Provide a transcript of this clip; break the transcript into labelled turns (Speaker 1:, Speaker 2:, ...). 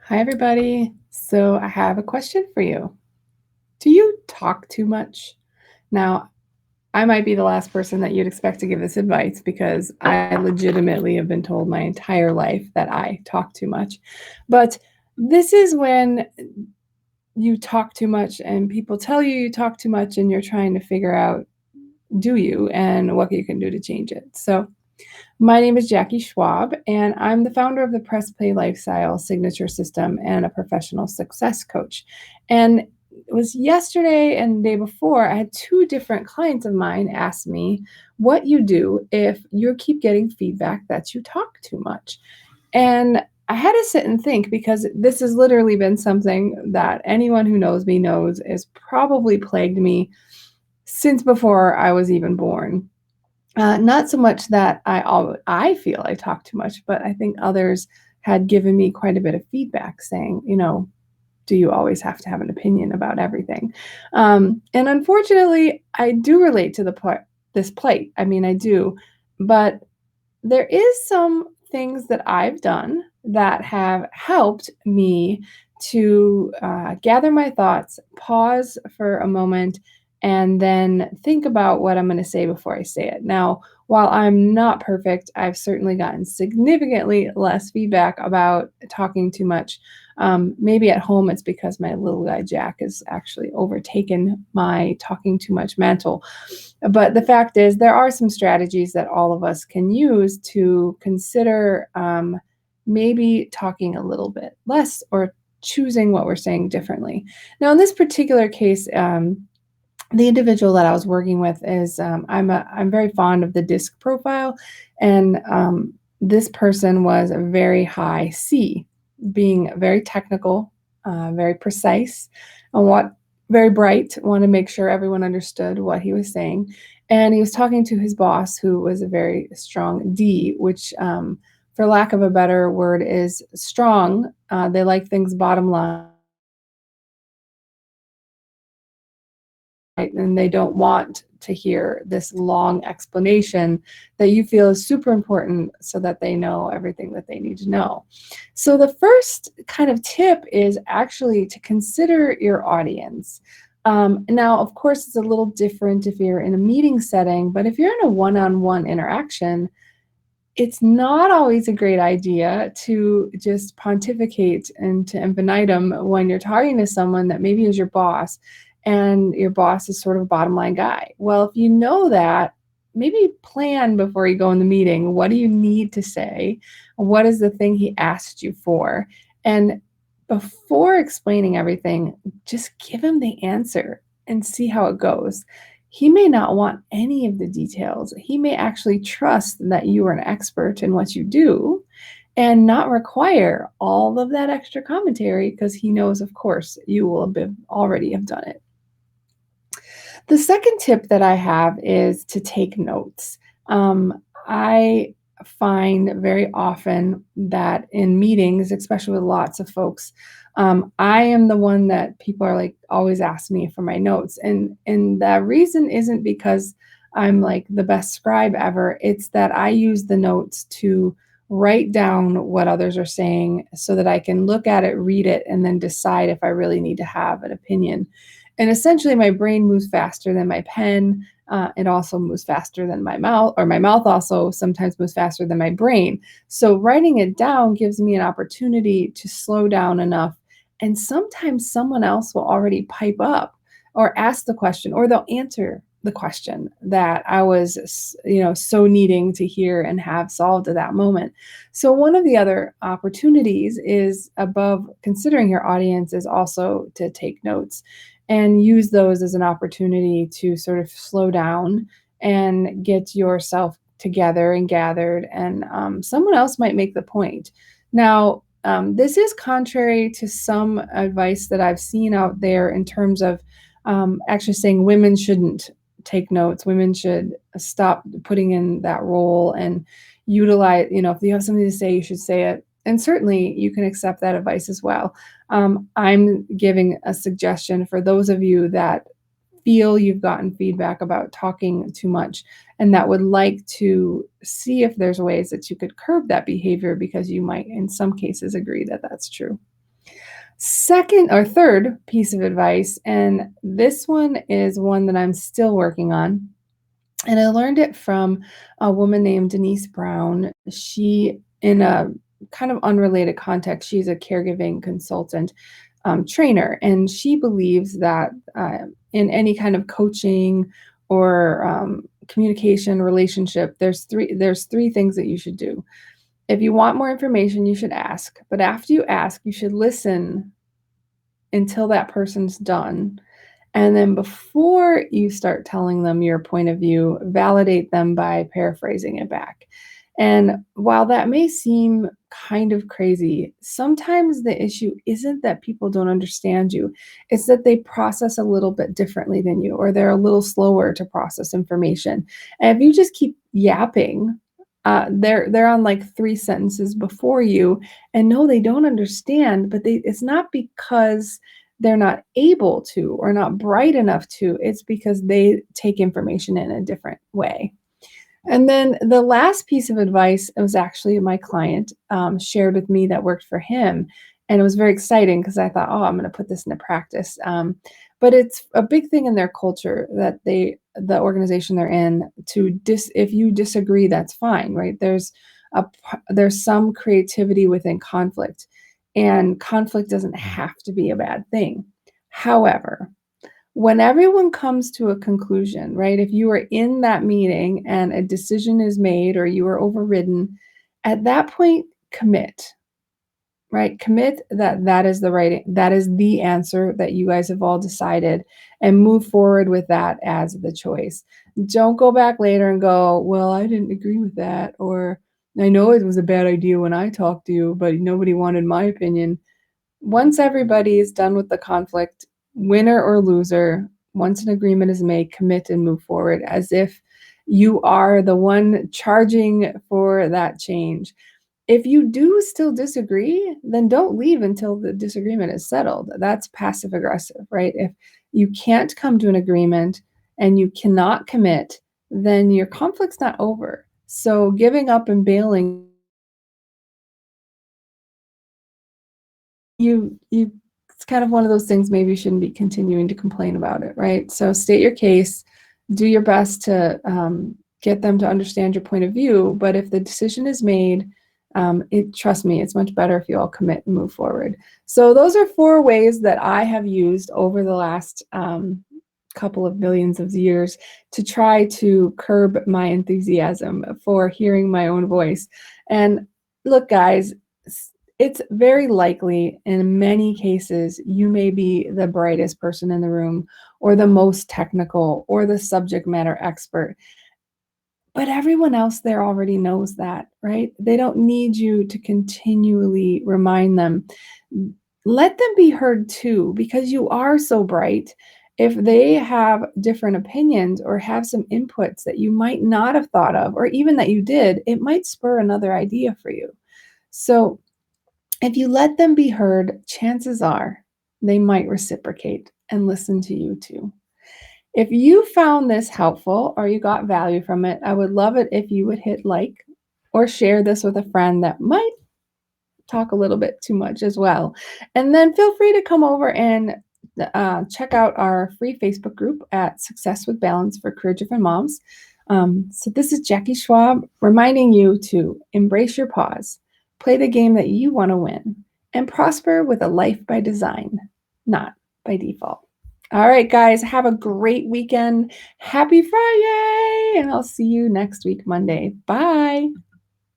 Speaker 1: Hi, everybody. So, I have a question for you. Do you talk too much? Now, I might be the last person that you'd expect to give this advice because I legitimately have been told my entire life that I talk too much. But this is when you talk too much and people tell you you talk too much and you're trying to figure out, do you, and what you can do to change it. So, my name is Jackie Schwab, and I'm the founder of the Press Play Lifestyle Signature System and a professional success coach. And it was yesterday and the day before, I had two different clients of mine ask me what you do if you keep getting feedback that you talk too much. And I had to sit and think because this has literally been something that anyone who knows me knows has probably plagued me since before I was even born. Not so much that I feel I talk too much, but I think others had given me quite a bit of feedback saying, "Do you always have to have an opinion about everything?" And unfortunately, I do relate to this plight. I mean, I do, but there is some things that I've done that have helped me to gather my thoughts, pause for a moment, and then think about what I'm going to say before I say it. Now, while I'm not perfect, I've certainly gotten significantly less feedback about talking too much. Maybe at home it's because my little guy Jack has actually overtaken my talking too much mantle. But the fact is, there are some strategies that all of us can use to consider maybe talking a little bit less or choosing what we're saying differently. Now, in this particular case, the individual that I was working with is I'm very fond of the disc profile, and this person was a very high C, being very technical, very precise, and what very bright. Want to make sure everyone understood what he was saying, and he was talking to his boss, who was a very strong D, which for lack of a better word, is strong. They like things bottom line, right? And they don't want to hear this long explanation that you feel is super important so that they know everything that they need to know. So, the first kind of tip is actually to consider your audience. Now, of course, it's a little different if you're in a meeting setting, but if you're in a one on one interaction, it's not always a great idea to just pontificate and to infinitum when you're talking to someone that maybe is your boss and your boss is sort of a bottom line guy. Well, if you know that, maybe plan before you go in the meeting. What do you need to say? What is the thing he asked you for? And before explaining everything, just give him the answer and see how it goes. He may not want any of the details. He may actually trust that you are an expert in what you do and not require all of that extra commentary because he knows, of course, you will already have done it. The second tip that I have is to take notes. I find very often that in meetings, especially with lots of folks, I am the one that people are like always ask me for my notes, and the reason isn't because I'm like the best scribe ever. It's that I use the notes to write down what others are saying so that I can look at it, read it, and then decide if I really need to have an opinion. And essentially, my brain moves faster than my pen. It also moves faster than my mouth, or my mouth also sometimes moves faster than my brain. So, writing it down gives me an opportunity to slow down enough. And sometimes someone else will already pipe up or ask the question, or they'll answer the question that I was, so needing to hear and have solved at that moment. So, one of the other opportunities is above considering your audience is also to take notes and use those as an opportunity to sort of slow down and get yourself together and gathered, and someone else might make the point. Now, this is contrary to some advice that I've seen out there in terms of actually saying women shouldn't take notes. Women should stop putting in that role and utilize, if you have something to say, you should say it. And certainly you can accept that advice as well. I'm giving a suggestion for those of you that feel you've gotten feedback about talking too much and that would like to see if there's ways that you could curb that behavior because you might, in some cases, agree that that's true. Second or third piece of advice, and this one is one that I'm still working on. And I learned it from a woman named Denise Brown. She, in a kind of unrelated context, she's a caregiving consultant trainer, and she believes that in any kind of coaching or communication relationship, there's three things that you should do. If you want more information, you should ask. But after you ask, you should listen until that person's done. And then before you start telling them your point of view, validate them by paraphrasing it back. And while that may seem kind of crazy, sometimes the issue isn't that people don't understand you. It's that they process a little bit differently than you, or they're a little slower to process information. And if you just keep yapping, they're on like three sentences before you, and no, they don't understand. But it's not because they're not able to or not bright enough to. It's because they take information in a different way. And then the last piece of advice, it was actually my client shared with me that worked for him. And it was very exciting because I thought, oh, I'm going to put this into practice. But it's a big thing in their culture that the organization they're in, if you disagree, that's fine, right? There's some creativity within conflict, and conflict doesn't have to be a bad thing. However, when everyone comes to a conclusion, right? If you are in that meeting and a decision is made or you are overridden, at that point, commit, right? Commit that is the answer that you guys have all decided, and move forward with that as the choice. Don't go back later and go, well, I didn't agree with that, or I know it was a bad idea when I talked to you, but nobody wanted my opinion. Once everybody is done with the conflict, winner or loser, once an agreement is made, commit and move forward as if you are the one charging for that change. If you do still disagree, then don't leave until the disagreement is settled. That's passive aggressive, right? If you can't come to an agreement and you cannot commit, then your conflict's not over. So giving up and bailing, you it's kind of one of those things, maybe you shouldn't be continuing to complain about it, right? So state your case, do your best to get them to understand your point of view. But if the decision is made, trust me, it's much better if you all commit and move forward. So those are 4 ways that I have used over the last couple of millions of years to try to curb my enthusiasm for hearing my own voice. And look, guys, it's very likely in many cases you may be the brightest person in the room, or the most technical, or the subject matter expert. But everyone else there already knows that, right? They don't need you to continually remind them. Let them be heard too, because you are so bright. If they have different opinions or have some inputs that you might not have thought of, or even that you did, it might spur another idea for you. So if you let them be heard, chances are they might reciprocate and listen to you too. If you found this helpful or you got value from it, I would love it if you would hit like or share this with a friend that might talk a little bit too much as well. And then feel free to come over and check out our free Facebook group at Success with Balance for Career Driven Moms. So this is Jackie Schwab reminding you to embrace your pause, play the game that you want to win, and prosper with a life by design, not by default. All right, guys, have a great weekend. Happy Friday, and I'll see you next week, Monday. Bye.